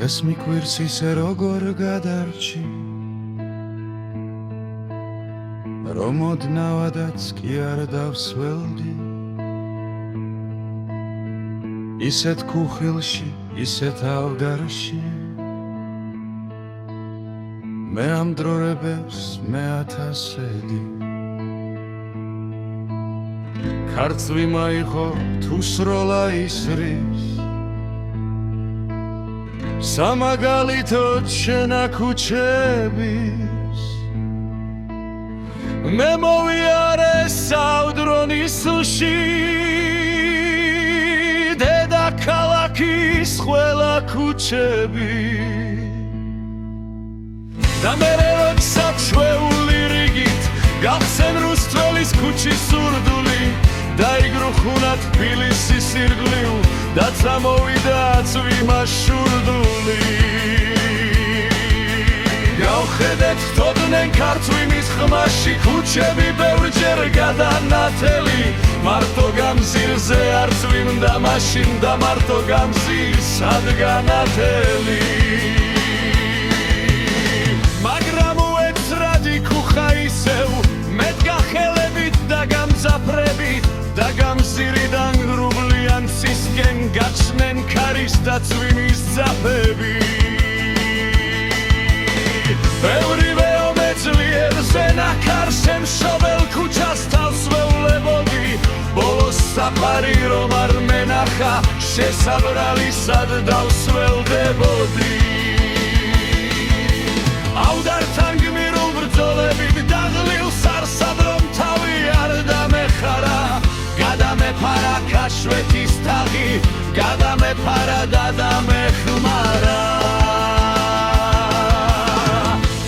დღეს მიკვირს ისე როგორ გადარჩი რომ ოდნავადაც კი არ დავსველდი ისეთ ქუხილში ისეთ ავგარში მე ამ დროებებს მე ათასედი ქარწვი მაიღო თუ სროლა ისრის სამაგალითოდ შენა ქუჩების მე მოვიარე საუდრონისლში დედაქალაქის ყველა ქუჩები და მერე როცა ჩვეული რიგით გავხსენ რუსთველის ქუჩის სურდული დაიგრუხუნა თბილისის ირგვლივ და წამოვიდა წვიმა შურდული გავხედეთ ხტოდნენ ქარწვიმის ხმაში ქუჩები ბევრჯერ გადანათელი მარტო გამზირზე არ წვიმდა მაშინ და მარტო გამზირს ადგანათელი მაგრამ უეცრადი ქუხა ისევ მედგა ხელებით და გამძაფრებით და გამზირიდან ღრუბლიან ცისკენ გაჩნდნენ ქარის და წვიმის ძაფები ბევრივე ომეძლიერზე ნაქარს ემშობელ ქუჩას თავს ვეულებოდი ბოლოს საფარი რომ არ მენახა შესაბრალისად დავსველდებოდი ავდართან გმირულ ბრძოლებით დაღლილ სარსად რომ თავი არ დამეხარა გადამეფარა ქაშვეთის თაღი გადამეფარა და დამეხმარა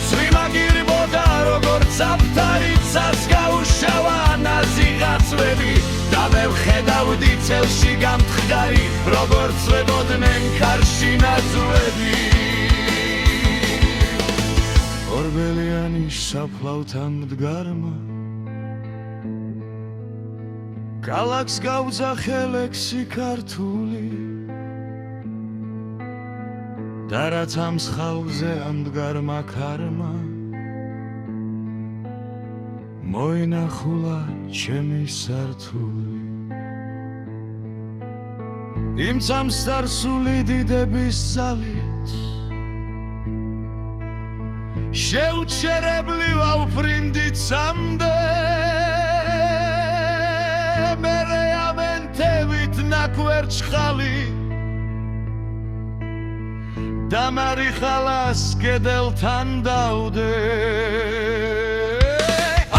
წვიმა გირბოდა როგორც აფთარიცას გაუშავა ნაზიღაცვები და მე ვხედავდი წელში გამთხარი როგორც ვებოდნენ ქარში ნაძვები ორბელიანი საფლავთან მდგარმა ქალაქს გავძახე ლექსი ქართული და რაც ამ მსხალზე ამ მდგარმა ქარმა მოინახულა ჩემი სართული იმ წამსწარსული დიდების ძალით შეუჩერებლი ვაუფრინდით სამდე მერე ამენთევით ნაკვერჩხალი და მარიხალას კედელთან დავდე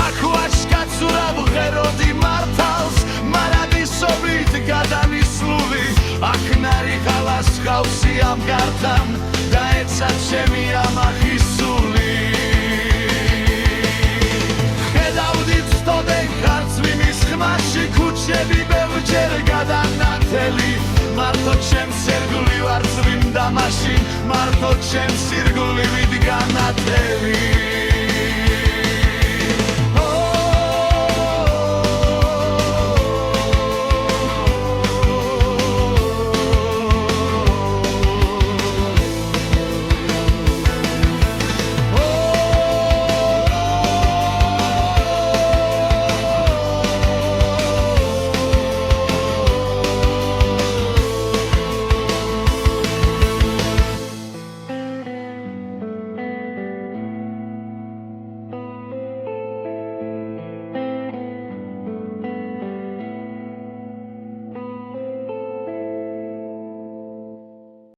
აქ ვაშკაცურა ვღეროდი მართალს მარადისობით გადანისლული აქ ნარიხალას ხავსი ამ გართან და ეცა ჩემი ამახისული ხედავდით სტოდენ ქარწვიმის ხმაში ქუჩები ბევრჯერ გადანათელი მარტო ჩემს ირგვლივ არ წვიმდა მაშინ მარტო ჩემს ირგვლივ იდგა ნათელი